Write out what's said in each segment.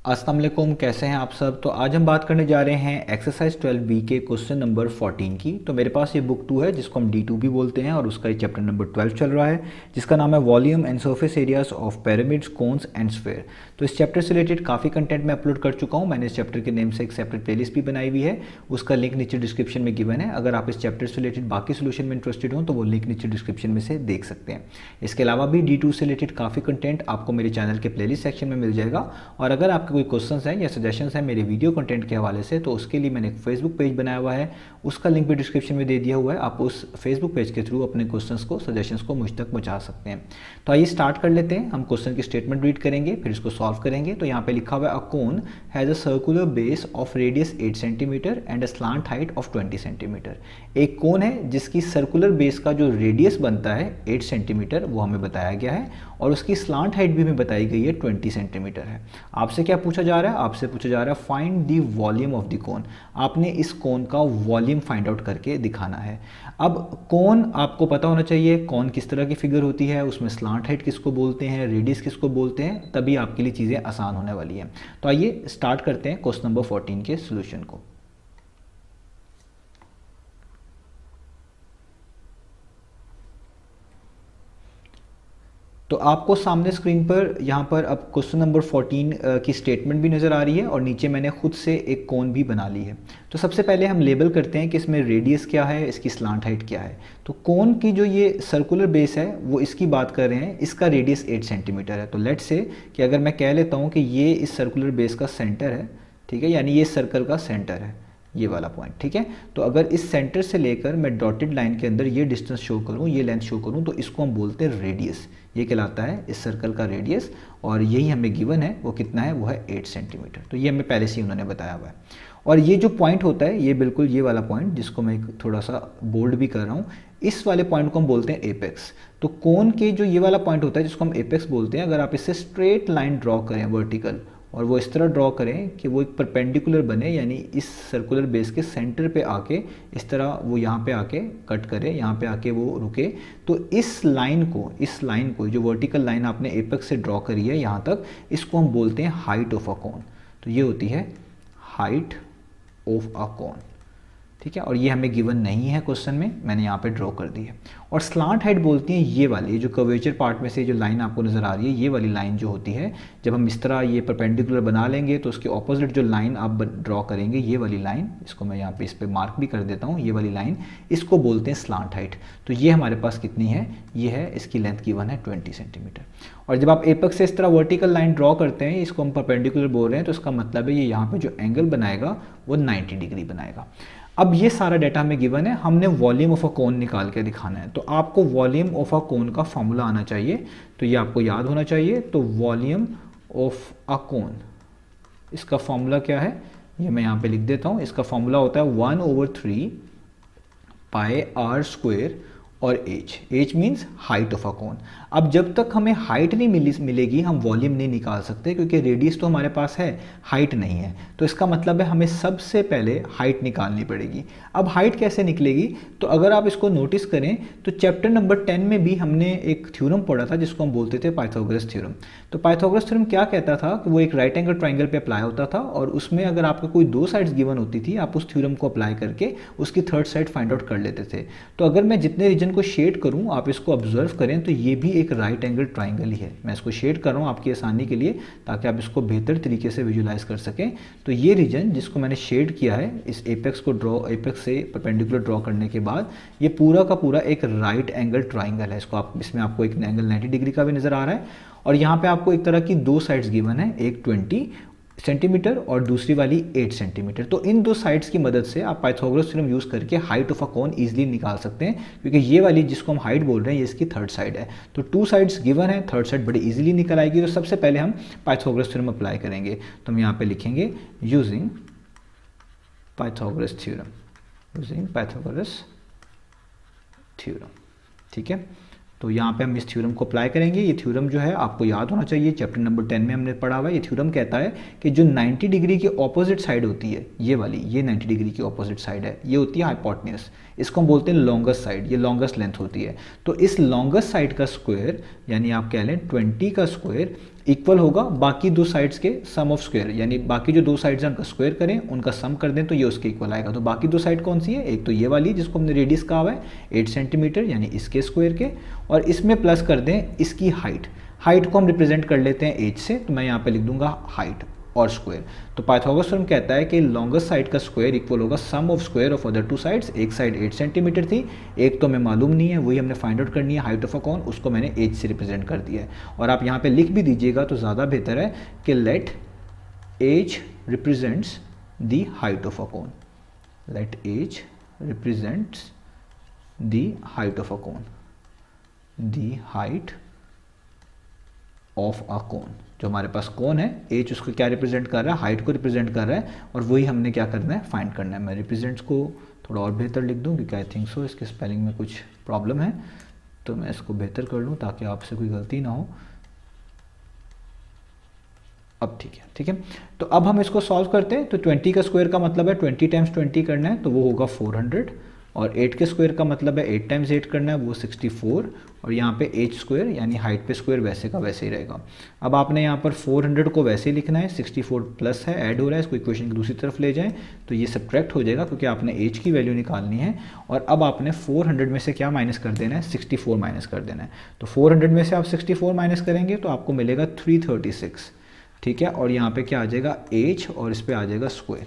अस्सलाम वालेकुम, कैसे हैं आप सब। तो आज हम बात करने जा रहे हैं एक्सरसाइज 12B के क्वेश्चन नंबर 14 की। तो मेरे पास ये बुक 2 है जिसको हम D2 भी बोलते हैं और उसका ये चैप्टर नंबर 12 चल रहा है जिसका नाम है volume and surface areas of pyramids, cones and sphere. तो इस चैप्टर से रिलेटेड काफ़ी कंटेंट मैं अपलोड कर चुका हूँ। मैंने इस चैप्टर के नेम से एक सेपरेट प्लेलिस्ट भी बनाई हुई है, उसका लिंक नीचे डिस्क्रिप्शन में गिवन है। अगर आप इस चैप्टर से रिलेटेड बाकी सोल्यूशन में इंटरेस्टेड हो तो वो लिंक नीचे डिस्क्रिप्शन में से देख सकते हैं। इसके अलावा भी D2 से रिलेटेड काफ़ी कंटेंट आपको मेरे चैनल के प्लेलिस्ट सेक्शन में मिल जाएगा। और अगर आपके कोई क्वेश्चन हैं या सजेशंस हैं मेरे वीडियो कंटेंट के हवाले से तो उसके लिए मैंने एक फेसबुक पेज बनाया हुआ है, उसका लिंक भी डिस्क्रिप्शन में दे दिया हुआ है। आप उस फेसबुक पेज के थ्रू अपने क्वेश्चंस को, सजेशंस को मुझ तक पहुंचा सकते हैं। तो आइए स्टार्ट कर लेते हैं। हम क्वेश्चन की स्टेटमेंट रीड करेंगे, फिर इसको सॉल्व करेंगे। तो यहाँ पे लिखा हुआ है, a cone has a circular base of radius 8 centimetre and a slant height of 20 centimetre. एक कोन है जिसकी सर्कुलर बेस का जो रेडियस बनता है 8 सेंटीमीटर वो हमें बताया गया है और उसकी स्लांट हाइट भी हमें बताई गई है 20 सेंटीमीटर है। आपसे क्या पूछा जा रहा है? आपसे पूछा जा रहा है find the volume of the cone. आपने इस कोन का वॉल्यूम फाइंड आउट करके दिखाना है। अब कोन आपको पता होना चाहिए कौन किस तरह की फिगर होती है, उसमें स्लांट हाइट किसको बोलते हैं, रेडियस किसको बोलते हैं, तभी आपके लिए चीज़ें आसान होने वाली हैं। तो आइए स्टार्ट करते हैं क्वेश्चन नंबर 14 के सोल्यूशन को। तो आपको सामने स्क्रीन पर यहाँ पर अब क्वेश्चन नंबर 14 की स्टेटमेंट भी नज़र आ रही है और नीचे मैंने खुद से एक कोन भी बना ली है। तो सबसे पहले हम लेबल करते हैं कि इसमें रेडियस क्या है, इसकी स्लांट हाइट क्या है। तो कोन की जो ये सर्कुलर बेस है वो इसकी बात कर रहे हैं, इसका रेडियस 8 सेंटीमीटर है। तो लेट्स से कि अगर मैं कह लेता हूँ कि ये इस सर्कुलर बेस का सेंटर है, ठीक है, यानी ये सर्कल का सेंटर है, ये वाला पॉइंट, ठीक है। तो अगर इस सेंटर से लेकर मैं डॉटेड लाइन के अंदर ये डिस्टेंस शो करूँ, ये लेंथ शो करूँ, तो इसको हम बोलते हैं रेडियस। ये कहलाता है इस सर्कल का रेडियस और यही हमें गिवन है, वो कितना है, वो है 8 सेंटीमीटर। तो ये हमें पहले से ही उन्होंने बताया हुआ है। और ये जो पॉइंट होता है ये बिल्कुल ये वाला पॉइंट जिसको मैं थोड़ा सा बोल्ड भी कर रहा हूँ, इस वाले पॉइंट को हम बोलते हैं एपेक्स। तो कोन के जो ये वाला पॉइंट होता है जिसको हम एपेक्स बोलते हैं, अगर आप इससे स्ट्रेट लाइन ड्रॉ करें वर्टिकल और वो इस तरह ड्रॉ करें कि वो एक परपेंडिकुलर बने, यानी इस सर्कुलर बेस के सेंटर पे आके इस तरह वो यहाँ पे आके कट करे, यहाँ पे आके वो रुके, तो इस लाइन को जो वर्टिकल लाइन आपने एपेक्स से ड्रॉ करी है यहाँ तक, इसको हम बोलते हैं हाइट ऑफ अ कोन। तो ये होती है हाइट ऑफ अ कोन, ठीक है। और ये हमें गिवन नहीं है क्वेश्चन में, मैंने यहाँ पे ड्रॉ कर दी है। और स्लांट हाइट बोलती है ये वाली, जो कर्वेचर पार्ट में से जो लाइन आपको नज़र आ रही है, ये वाली लाइन जो होती है, जब हम इस तरह ये परपेंडिकुलर बना लेंगे तो उसके ऑपोजिट जो लाइन आप ड्रॉ करेंगे, ये वाली लाइन, इसको मैं यहाँ पे इस पर मार्क भी कर देता हूँ, ये वाली लाइन, इसको बोलते हैं स्लांट हाइट। तो ये हमारे पास कितनी है, ये है, इसकी लेंथ गिवन है 20 सेंटीमीटर। और जब आप एपेक्स से इस तरह वर्टिकल लाइन ड्रॉ करते हैं, इसको हम परपेंडिकुलर बोल रहे हैं, तो इसका मतलब है ये यहाँ पे जो एंगल बनाएगा वो 90 डिग्री बनाएगा। अब ये सारा डाटा हमें गिवन है, हमने वॉल्यूम ऑफ अ कोन निकाल के दिखाना है। तो आपको वॉल्यूम ऑफ अ कोन का फॉर्मूला आना चाहिए, तो ये आपको याद होना चाहिए। तो वॉल्यूम ऑफ अ कोन, इसका फॉर्मूला क्या है, ये मैं यहाँ पे लिख देता हूँ। इसका फॉर्मूला होता है 1/3 पाई आर स्क्वायर और H means height of a cone. अब जब तक हमें हाइट नहीं मिलेगी हम वॉल्यूम नहीं निकाल सकते, क्योंकि रेडियस तो हमारे पास है, हाइट नहीं है। तो इसका मतलब है हमें सबसे पहले हाइट निकालनी पड़ेगी। अब हाइट कैसे निकलेगी, तो अगर आप इसको नोटिस करें तो चैप्टर नंबर 10 में भी हमने एक थ्योरम पढ़ा था जिसको हम बोलते थे पाइथागोरस थ्योरम। तो पाइथागोरस थ्योरम क्या कहता था कि वो एक राइट एंगल ट्राइंगल पे अप्लाई होता था और उसमें अगर आपको कोई दो साइड्स गिवन होती थी, आप उस थ्योरम को अप्लाई करके उसकी थर्ड साइड फाइंड आउट कर लेते थे। तो अगर मैं जितने रीजन को शेड करूं, आप इसको ऑब्जर्व करें, तो ये भी एक राइट एंगल ट्राइंगल ही है। मैं इसको शेड कर रहा हूं आपकी आसानी के लिए, ताकि आप इसको बेहतर तरीके से विजुलाइज कर सकें। तो ये रीजन जिसको मैंने शेड किया है, इस एपेक्स को एपेक्स से परपेंडिकुलर ड्रॉ करने के बाद, ये पूरा का पूरा एक राइट एंगल ट्राइंगल है। इसमें आपको एक एंगल 90 डिग्री का भी नजर आ रहा है और यहाँ पे आपको एक तरह की दो साइड्स गिवन है, एक 20 सेंटीमीटर और दूसरी वाली 8 सेंटीमीटर। तो इन दो साइड्स की मदद से आप पाइथागोरस थ्योरम यूज करके height of a cone easily निकाल सकते हैं, क्योंकि ये वाली जिसको हम हाइट बोल रहे हैं ये इसकी थर्ड साइड है। तो टू साइड्स गिवन है, थर्ड साइड बड़ी इजीली निकल आएगी। तो सबसे पहले हम पाइथागोरस थ्योरम अप्लाई करेंगे। तो हम यहाँ पे लिखेंगे यूजिंग पाइथागोरस थ्योरम, ठीक है। तो यहाँ पे हम इस थ्योरम को अप्लाई करेंगे। ये थ्योरम जो है आपको याद होना चाहिए, चैप्टर नंबर 10 में हमने पढ़ा हुआ है। ये थ्योरम कहता है कि जो 90 डिग्री की ऑपोजिट साइड होती है, ये वाली, ये 90 डिग्री की ऑपोजिट साइड है, ये होती है हाइपोटेन्यूज। इसको हम बोलते हैं लॉन्गेस्ट साइड, ये लॉन्गेस्ट लेंथ होती है। तो इस लॉन्गेस्ट साइड का स्क्वायर, यानी आप कह लें 20 का स्क्वायर इक्वल होगा बाकी दो साइड्स के सम ऑफ स्क्वायर, यानी बाकी जो दो साइड्स हैं उनका स्क्वायर करें, उनका सम कर दें तो ये उसके इक्वल आएगा। तो बाकी दो साइड कौन सी है, एक तो ये वाली जिसको हमने रेडियस कहा हुआ है 8 सेंटीमीटर यानी इसके स्क्वायर के, और इसमें प्लस कर दें इसकी हाइट। हाइट को हम रिप्रेजेंट कर लेते हैं एज से, तो मैं यहाँ पे लिख दूंगा हाइट और स्क्वायर। तो पाइथागोरस थ्योरम कहता है कि लॉन्गेस्ट साइड का स्क्वायर इक्वल होगा sum of square of other two sides. एक साइड 8 सेंटीमीटर थी, एक तो हमें मालूम नहीं है, वही हमने फाइंड आउट करनी है हाइट ऑफ अ कोन, उसको मैंने एज से रिप्रेजेंट कर दिया है। और आप यहाँ पे लिख भी दीजिएगा तो ज़्यादा बेहतर है कि let H represents the height of a cone, let H represents the height of a cone, the height of a cone. जो हमारे पास कोन है एच उसको क्या रिप्रेजेंट कर रहा है, हाइट को रिप्रेजेंट कर रहा है, और वही हमने क्या करना है, फाइंड करना है। मैं रिप्रेजेंट्स को थोड़ा और बेहतर लिख दूं क्योंकि आई थिंक सो इसके स्पेलिंग में कुछ प्रॉब्लम है, तो मैं इसको बेहतर कर लूं ताकि आपसे कोई गलती ना हो। अब ठीक है, ठीक है। तो अब हम इसको सॉल्व करते हैं। तो 20 का स्क्वायर का मतलब है 20 टाइम्स 20 करना है, तो वो होगा 400, और 8 के स्क्वायर का मतलब है 8 टाइम्स 8 करना है, वो 64, और यहाँ पे एच स्क्वायर यानी हाइट पे स्क्वायर वैसे का वैसे ही रहेगा। अब आपने यहाँ पर 400 को वैसे ही लिखना है, 64 प्लस है ऐड हो रहा है, इसको इक्वेशन की दूसरी तरफ ले जाएं तो ये सब्ट्रैक्ट हो जाएगा क्योंकि आपने एच की वैल्यू निकालनी है। और अब आपने 400 में से क्या माइनस कर देना है, 64 माइनस कर देना है। तो 400 में से आप 64 माइनस करेंगे तो आपको मिलेगा 336, ठीक है। और यहाँ पे क्या आ जाएगा एच, और इस पर आ जाएगा स्क्वायर।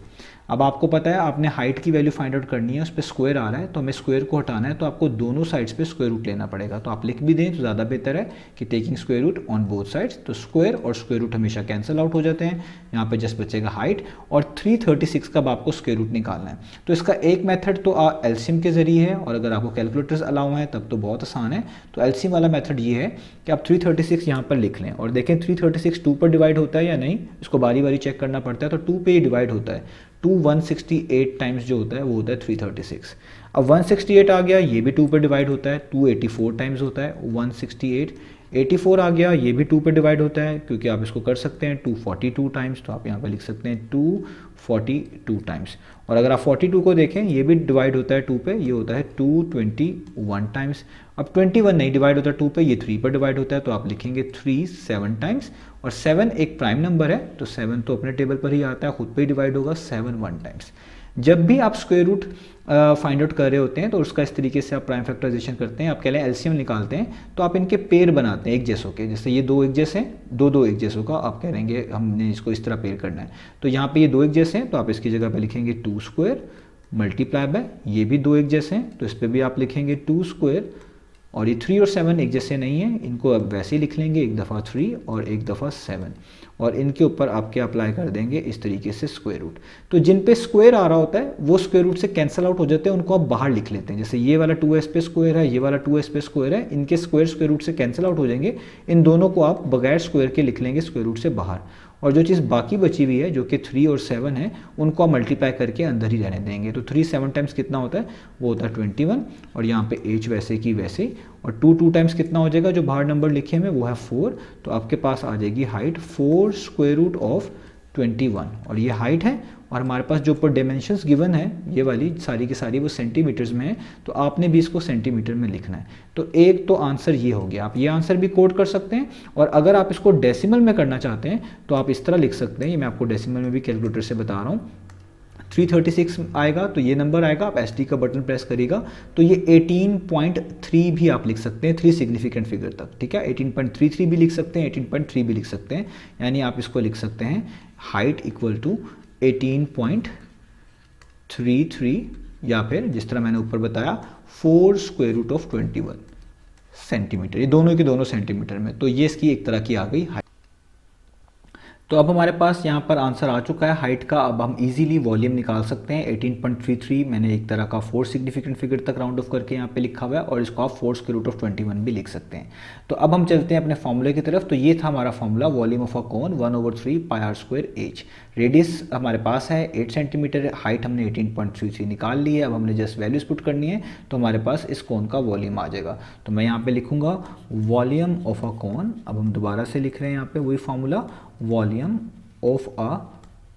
अब आपको पता है आपने हाइट की वैल्यू फाइंड आउट करनी है, उस पर स्क्वायर आ रहा है तो हमें स्क्वायर को हटाना है, तो आपको दोनों साइड्स पे स्क्वायर रूट लेना पड़ेगा। तो आप लिख भी दें तो ज़्यादा बेहतर है कि taking square root on both sides. तो स्क्वायर और स्क्वायर रूट हमेशा कैंसिल आउट हो जाते हैं, यहाँ पे जस्ट बचेगा हाइट, और 336 का आपको स्क्वायर रूट निकालना है। तो इसका एक मेथड तो एलसीएम के जरिए है, और अगर आपको कैलकुलेटर्स अलाउ हैं तब तो बहुत आसान है। तो एलसीएम वाला मेथड ये है कि आप 336 यहाँ पर लिख लें और देखें 336 2 पर डिवाइड होता है या नहीं, इसको बारी बारी चेक करना पड़ता है। तो 2 पे ही डिवाइड होता है, 2 168 टाइम्स जो होता है वो होता है 336। अब 168 आ गया, ये भी 2 पे डिवाइड होता है, 284 टाइम्स होता है 168। 84 आ गया, ये भी 2 पे डिवाइड होता है क्योंकि आप इसको कर सकते हैं 242 टाइम्स, तो आप यहाँ पे लिख सकते हैं 242 टाइम्स। और अगर आप 42 को देखें ये भी डिवाइड होता है 2 पे, ये होता है 221 टाइम्स। अब 21 नहीं डिवाइड होता 2 पे, ये 3 पर डिवाइड होता है, तो आप लिखेंगे 3 7 टाइम्स। और 7 एक प्राइम नंबर है तो 7 तो अपने टेबल पर ही आता है, खुद पे ही डिवाइड होगा 7 1 टाइम्स। जब भी आप स्क्वायर रूट फाइंड आउट कर रहे होते हैं तो उसका इस तरीके से आप प्राइम फैक्टराइजेशन करते हैं, आप कह लें एलसीएम निकालते हैं, तो आप इनके पेयर बनाते हैं एक जैसों के, जैसे ये दो एक जैसे हैं, दो एक जैसों का आप कह रहेंगे हमने इसको इस तरह पेयर करना है। तो यहाँ पे ये दो एक जैसे हैं तो आप इसकी जगह पे लिखेंगे 2 स्क्वायर मल्टीप्लाई बाय, ये भी दो एक जैसे हैं तो इस पर भी आप लिखेंगे 2 स्क्वायर। और ये 3 और 7 एक जैसे नहीं है, इनको अब वैसे ही लिख लेंगे, एक दफ़ा 3 और एक दफ़ा 7, और इनके ऊपर आप क्या अप्लाई कर देंगे इस तरीके से स्क्वायर रूट। तो जिन पे स्क्वायर आ रहा होता है वो स्क्वायर रूट से कैंसिल आउट हो जाते हैं, उनको आप बाहर लिख लेते हैं। जैसे ये वाला 2s पे स्क्वायर है, ये वाला 2s पे स्क्वायर है, इनके स्क्वायर रूट से कैंसिल आउट हो जाएंगे, इन दोनों को आप बगैर स्क्वायर के लिख लेंगे स्क्वायर रूट से बाहर। और जो चीज़ बाकी बची हुई है जो कि 3 और 7 है, उनको आप मल्टीप्लाई करके अंदर ही रहने देंगे। तो 3 7 टाइम्स कितना होता है, वो होता है 21, और यहाँ पे एच वैसे की वैसे, और 2 टाइम्स कितना हो जाएगा, जो बाहर नंबर लिखे हुए वो है 4, तो आपके पास आ जाएगी हाइट 4 स्क्वायर रूट ऑफ 21, और ये हाइट है। और हमारे पास जो ऊपर डायमेंशंस गिवन है ये वाली सारी की सारी वो सेंटीमीटर्स में है, तो आपने भी इसको सेंटीमीटर में लिखना है। तो एक तो आंसर ये हो गया, आप ये आंसर भी कोड कर सकते हैं, और अगर आप इसको डेसिमल में करना चाहते हैं तो आप इस तरह लिख सकते हैं, ये मैं आपको डेसिमल में भी कैलकुलेटर से बता रहा हूँ। 336 आएगा तो ये नंबर आएगा, आप SD का बटन प्रेस करिएगा तो ये 18.3 भी आप लिख सकते हैं, 3 सिग्निफिकेंट फिगर तक, ठीक है। 18.33 भी लिख सकते हैं, 18.3 भी लिख सकते हैं, यानी आप इसको लिख सकते हैं हाइट इक्वल टू 18.33, या फिर जिस तरह मैंने ऊपर बताया 4 स्क्वायर रूट ऑफ 21 सेंटीमीटर, ये दोनों के दोनों सेंटीमीटर में। तो ये इसकी एक तरह की आ गई हाइट। तो अब हमारे पास यहाँ पर आंसर आ चुका है हाइट का। अब हम इजीली वॉल्यूम निकाल सकते हैं। 18.33 मैंने एक तरह का 4 सिग्निफिकेंट फिगर तक राउंड ऑफ करके यहाँ पे लिखा हुआ है, और इसको आप 4 स्क्वायर रूट ऑफ 21 भी लिख सकते हैं। तो अब हम चलते हैं अपने फॉर्मूले की तरफ। तो ये था हमारा formula, volume of a cone 1/3 pi R square H. Radius हमारे पास है 8 सेंटीमीटर, हाइट हमने 18.33 निकाल ली है। अब हमने जस्ट वैल्यूज पुट करनी है तो हमारे पास इस कोन का वॉल्यूम आ जाएगा। तो मैं यहाँ पे लिखूंगा वॉल्यूम ऑफ अ कोन। अब हम दोबारा से लिख रहे हैं यहाँ पे वही formula, volume of a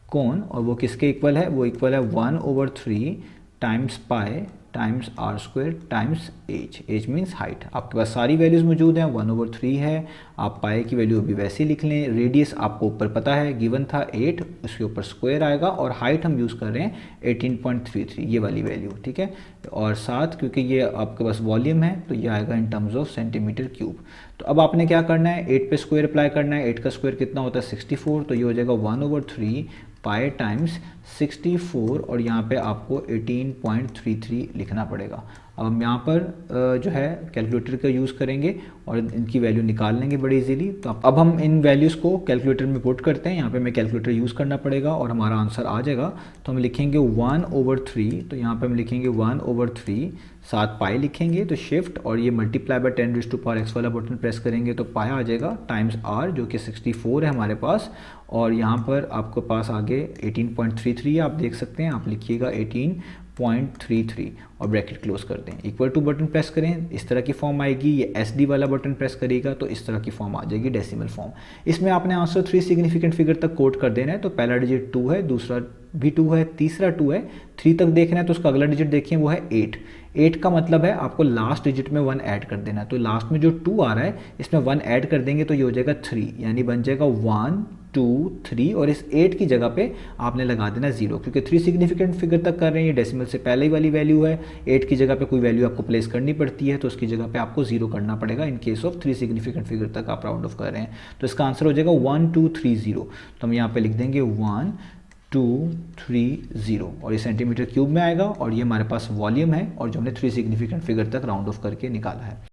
cone, और वो किसके इक्वल है, वो इक्वल है 1/3 times pi times R square times H, H means height. आपके पास सारी वैल्यूज़ मौजूद हैं, 1/3 है, आप पाए की वैल्यू अभी वैसे ही लिख लें। रेडियस आपको ऊपर पता है, गिवन था 8, उसके ऊपर स्क्वायर आएगा, और हाइट हम यूज़ कर रहे हैं 18.33, ये वाली वैल्यू, ठीक है। और साथ क्योंकि ये आपके पास वॉल्यूम है तो ये आएगा in terms of centimetre cube. तो अब आपने क्या करना है, 8 पे स्क्वायर अप्लाई करना है। 8 का स्क्वायर कितना होता है 64, तो ये हो जाएगा 1/3 पाई टाइम्स 64, और यहाँ पे आपको 18.33 लिखना पड़ेगा। अब हम यहाँ पर जो है कैलकुलेटर का यूज़ करेंगे और इनकी वैल्यू निकाल लेंगे बड़ी इजीली। तो अब हम इन वैल्यूज़ को कैलकुलेटर में पुट करते हैं। यहाँ पे हमें कैलकुलेटर यूज़ करना पड़ेगा और हमारा आंसर आ जाएगा। तो हम लिखेंगे 1/3, तो यहाँ पे हम लिखेंगे 1/3, साथ पाई लिखेंगे तो शिफ्ट और ये मल्टीप्लाई बाय 10⁻⁴ वाला बटन प्रेस करेंगे तो पाई आ जाएगा टाइम्स आर जो कि 64 है हमारे पास, और यहाँ पर आपके पास आगे 18.33 है, आप देख सकते हैं। आप लिखिएगा 18.33 और ब्रैकेट क्लोज कर दें, इक्वल टू बटन प्रेस करें, इस तरह की फॉर्म आएगी। ये SD वाला बटन प्रेस करेगा तो इस तरह की फॉर्म आ जाएगी, डेसिमल फॉर्म। इसमें आपने आंसर 3 सिग्निफिकेंट फिगर तक कोट कर देना है। तो पहला डिजिट 2 है, दूसरा भी 2 है, तीसरा 2 है, 3 तक देखना है तो उसका अगला डिजिट देखिए वो है 8। 8 का मतलब है आपको लास्ट डिजिट में 1 ऐड कर देना है। तो लास्ट में जो 2 आ रहा है इसमें 1 ऐड कर देंगे तो ये हो जाएगा 3, यानी बन जाएगा 1 2 3, और इस 8 की जगह पे आपने लगा देना 0, क्योंकि 3 सिग्निफिकेंट फिगर तक कर रहे हैं, ये डेसिमल से पहले ही वाली वैल्यू है। 8 की जगह पे कोई वैल्यू आपको प्लेस करनी पड़ती है तो उसकी जगह पे आपको 0 करना पड़ेगा in case of 3 significant figure तक आप राउंड ऑफ कर रहे हैं। तो इसका आंसर हो जाएगा 1230। तो हम यहाँ पे लिख देंगे 1230, और ये सेंटीमीटर क्यूब में आएगा, और ये हमारे पास वॉल्यूम है और जो हमने 3 सिग्निफिकेंट फिगर तक राउंड ऑफ करके निकाला है।